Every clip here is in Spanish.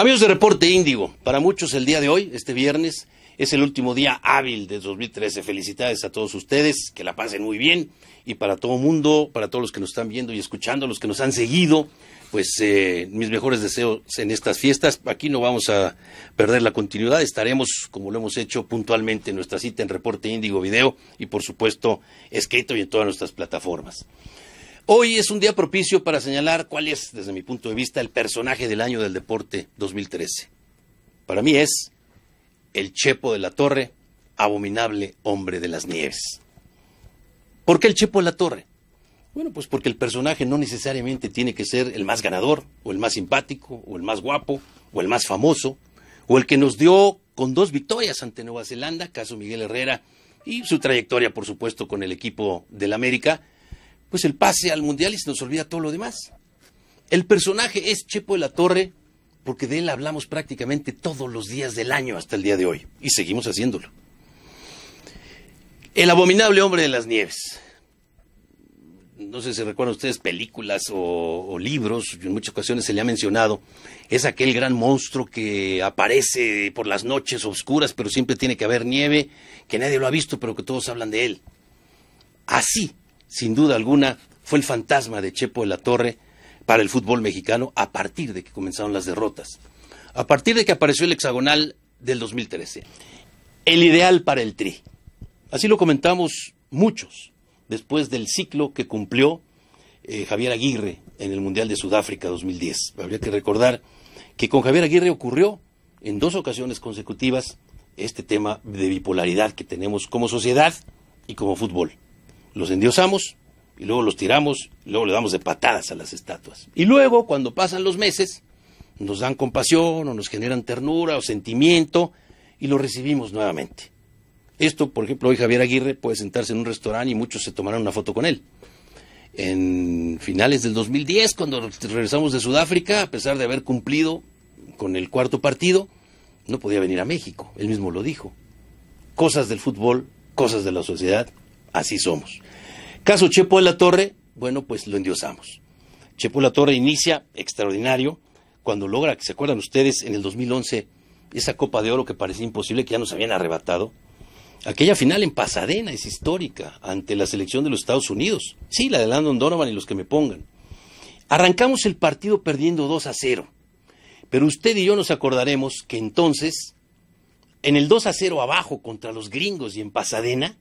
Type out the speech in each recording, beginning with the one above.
Amigos de Reporte Índigo, para muchos el día de hoy, este viernes, es el último día hábil de 2013. Felicidades a todos ustedes, que la pasen muy bien, y para todo el mundo, para todos los que nos están viendo y escuchando, los que nos han seguido, pues mis mejores deseos en estas fiestas. Aquí no vamos a perder la continuidad, estaremos, como lo hemos hecho puntualmente, en nuestra cita en Reporte Índigo Video y por supuesto escrito y en todas nuestras plataformas. Hoy es un día propicio para señalar cuál es, desde mi punto de vista, el personaje del año del deporte 2013. Para mí es el Chepo de la Torre, abominable hombre de las nieves. ¿Por qué el Chepo de la Torre? Bueno, pues porque el personaje no necesariamente tiene que ser el más ganador, o el más simpático, o el más guapo, o el más famoso, o el que nos dio con 2 victorias ante Nueva Zelanda, caso Miguel Herrera, y su trayectoria, por supuesto, con el equipo del América, pues el pase al Mundial y se nos olvida todo lo demás. El personaje es Chepo de la Torre porque de él hablamos prácticamente todos los días del año hasta el día de hoy, y seguimos haciéndolo. El abominable hombre de las nieves. No sé si recuerdan ustedes películas o libros, en muchas ocasiones se le ha mencionado, es aquel gran monstruo que aparece por las noches oscuras, pero siempre tiene que haber nieve, que nadie lo ha visto, pero que todos hablan de él. Así, sin duda alguna, fue el fantasma de Chepo de la Torre para el fútbol mexicano a partir de que comenzaron las derrotas, a partir de que apareció el hexagonal del 2013. El ideal para el Tri. Así lo comentamos muchos, después del ciclo que cumplió Javier Aguirre en el Mundial de Sudáfrica 2010. Habría que recordar que con Javier Aguirre ocurrió en 2 ocasiones consecutivas este tema de bipolaridad que tenemos como sociedad y como fútbol. Los endiosamos y luego los tiramos, y luego le damos de patadas a las estatuas. Y luego, cuando pasan los meses, nos dan compasión o nos generan ternura o sentimiento y lo recibimos nuevamente. Esto, por ejemplo, hoy Javier Aguirre puede sentarse en un restaurante y muchos se tomarán una foto con él. En finales del 2010, cuando regresamos de Sudáfrica, a pesar de haber cumplido con el 4º partido, no podía venir a México, él mismo lo dijo. Cosas del fútbol, cosas de la sociedad, así somos. Caso Chepo de la Torre, bueno, pues lo endiosamos. Chepo de la Torre inicia extraordinario cuando logra, que se acuerdan ustedes, en el 2011, esa Copa de Oro que parecía imposible, que ya nos habían arrebatado. Aquella final en Pasadena es histórica, ante la selección de los Estados Unidos. Sí, la de Landon Donovan y los que me pongan. Arrancamos el partido perdiendo 2-0. Pero usted y yo nos acordaremos que entonces, en el 2-0 abajo contra los gringos y en Pasadena,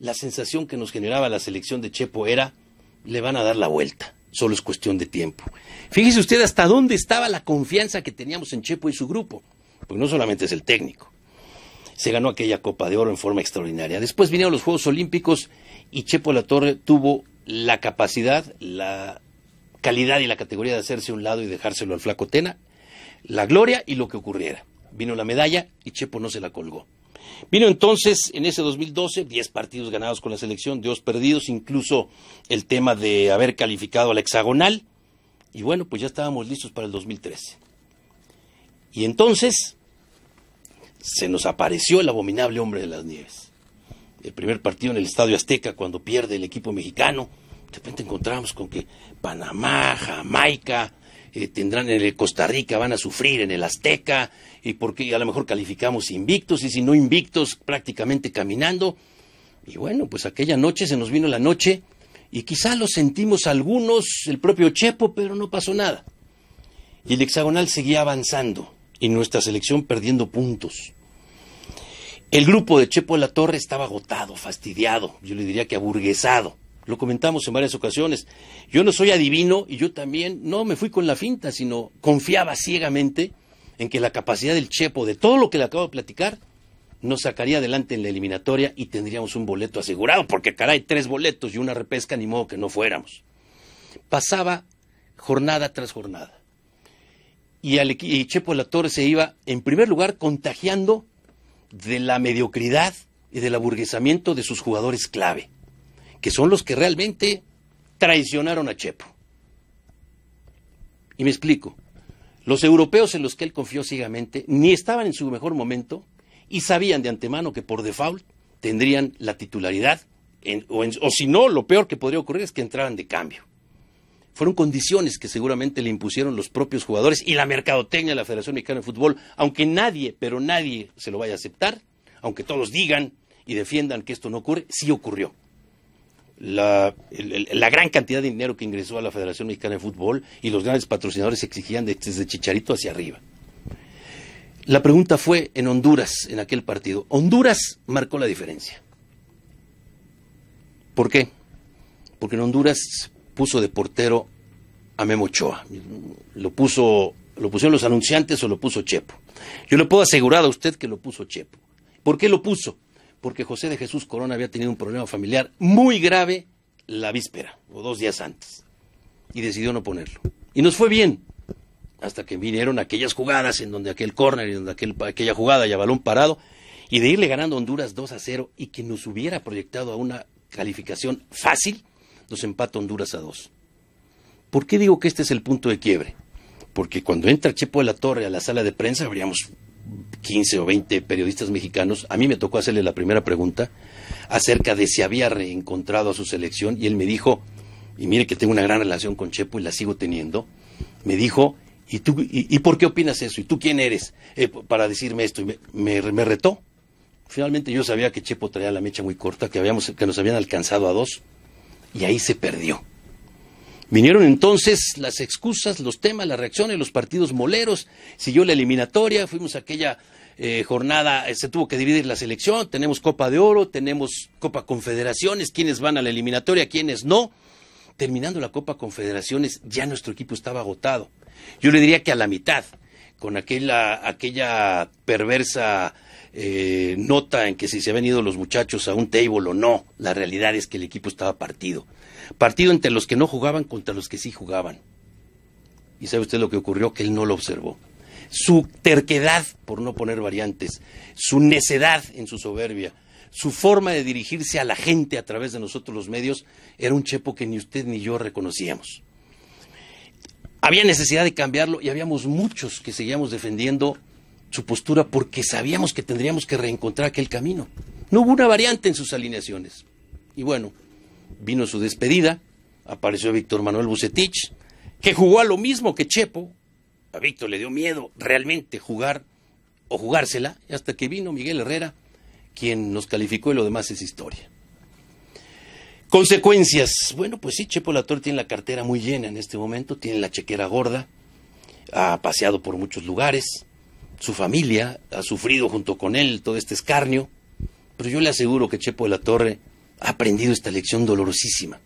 la sensación que nos generaba la selección de Chepo era, le van a dar la vuelta, solo es cuestión de tiempo. Fíjese usted hasta dónde estaba la confianza que teníamos en Chepo y su grupo, porque no solamente es el técnico. Se ganó aquella Copa de Oro en forma extraordinaria. Después vinieron los Juegos Olímpicos y Chepo de la Torre tuvo la capacidad, la calidad y la categoría de hacerse a un lado y dejárselo al Flaco Tena, la gloria y lo que ocurriera. Vino la medalla y Chepo no se la colgó. Vino entonces, en ese 2012, 10 partidos ganados con la selección, 2 perdidos, incluso el tema de haber calificado a la hexagonal, y bueno, pues ya estábamos listos para el 2013. Y entonces se nos apareció el abominable hombre de las nieves. El primer partido en el Estadio Azteca, cuando pierde el equipo mexicano, de repente encontramos con que Panamá, Jamaica, tendrán en el Costa Rica, van a sufrir en el Azteca, y porque a lo mejor calificamos invictos, y si no invictos, prácticamente caminando. Y bueno, pues aquella noche se nos vino la noche, y quizá lo sentimos algunos, el propio Chepo, pero no pasó nada. Y el hexagonal seguía avanzando, y nuestra selección perdiendo puntos. El grupo de Chepo de la Torre estaba agotado, fastidiado, yo le diría que aburguesado. Lo comentamos en varias ocasiones. Yo no soy adivino y yo también no me fui con la finta, sino confiaba ciegamente en que la capacidad del Chepo, de todo lo que le acabo de platicar, nos sacaría adelante en la eliminatoria y tendríamos un boleto asegurado, porque caray, 3 boletos y una repesca, ni modo que no fuéramos. Pasaba jornada tras jornada. Y Chepo de la Torre se iba, en primer lugar, contagiando de la mediocridad y del aburguesamiento de sus jugadores clave, que son los que realmente traicionaron a Chepo. Y me explico. Los europeos en los que él confió ciegamente ni estaban en su mejor momento y sabían de antemano que por default tendrían la titularidad, o si no, lo peor que podría ocurrir es que entraran de cambio. Fueron condiciones que seguramente le impusieron los propios jugadores y la mercadotecnia de la Federación Mexicana de Fútbol, aunque nadie, pero nadie se lo vaya a aceptar, aunque todos digan y defiendan que esto no ocurre, sí ocurrió. La gran cantidad de dinero que ingresó a la Federación Mexicana de Fútbol y los grandes patrocinadores exigían desde Chicharito hacia arriba. La pregunta fue en Honduras, en aquel partido. Honduras marcó la diferencia. ¿Por qué? Porque en Honduras puso de portero a Memo Ochoa. ¿Lo pusieron los anunciantes o lo puso Chepo? Yo le puedo asegurar a usted que lo puso Chepo. ¿Por qué lo puso? Porque José de Jesús Corona había tenido un problema familiar muy grave la víspera, o 2 días antes, y decidió no ponerlo. Y nos fue bien, hasta que vinieron aquellas jugadas en donde aquel córner y donde aquella jugada y a balón parado, y de irle ganando a Honduras 2-0 y que nos hubiera proyectado a una calificación fácil, nos empata Honduras a 2. ¿Por qué digo que este es el punto de quiebre? Porque cuando entra Chepo de la Torre a la sala de prensa, habríamos 15 o 20 periodistas mexicanos, a mí me tocó hacerle la primera pregunta acerca de si había reencontrado a su selección, y él me dijo, y mire que tengo una gran relación con Chepo y la sigo teniendo, me dijo, ¿y por qué opinas eso? ¿Y tú quién eres para decirme esto? Y me retó. Finalmente yo sabía que Chepo traía la mecha muy corta, que nos habían alcanzado a 2, y ahí se perdió. Vinieron entonces las excusas, los temas, las reacciones, los partidos moleros, siguió la eliminatoria, fuimos a aquella jornada, se tuvo que dividir la selección, tenemos Copa de Oro, tenemos Copa Confederaciones, quiénes van a la eliminatoria, quiénes no. Terminando la Copa Confederaciones, ya nuestro equipo estaba agotado. Yo le diría que a la mitad, con aquella perversa nota en que si se habían ido los muchachos a un table o no, la realidad es que el equipo estaba partido. Partido entre los que no jugaban contra los que sí jugaban. ¿Y sabe usted lo que ocurrió? Que él no lo observó. Su terquedad por no poner variantes, su necedad en su soberbia, su forma de dirigirse a la gente a través de nosotros los medios, era un Chepo que ni usted ni yo reconocíamos. Había necesidad de cambiarlo y habíamos muchos que seguíamos defendiendo su postura porque sabíamos que tendríamos que reencontrar aquel camino. No hubo una variante en sus alineaciones. Y bueno, vino su despedida, apareció Víctor Manuel Vucetich, que jugó a lo mismo que Chepo. A Víctor le dio miedo realmente jugar o jugársela, y hasta que vino Miguel Herrera, quien nos calificó, y lo demás es historia. Consecuencias. Bueno, pues sí, Chepo de la Torre tiene la cartera muy llena en este momento, tiene la chequera gorda, ha paseado por muchos lugares, su familia ha sufrido junto con él todo este escarnio, pero yo le aseguro que Chepo de la Torre ha aprendido esta lección dolorosísima.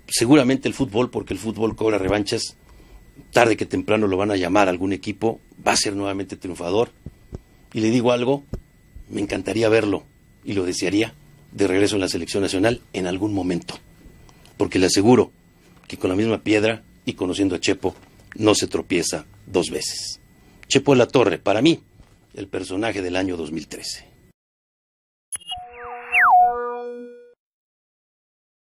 Seguramente el fútbol, porque el fútbol cobra revanchas, tarde que temprano lo van a llamar a algún equipo, va a ser nuevamente triunfador, y le digo algo, me encantaría verlo, y lo desearía, de regreso en la selección nacional en algún momento, porque le aseguro que con la misma piedra y conociendo a Chepo no se tropieza 2 veces. Chepo de la Torre, para mí, el personaje del año 2013.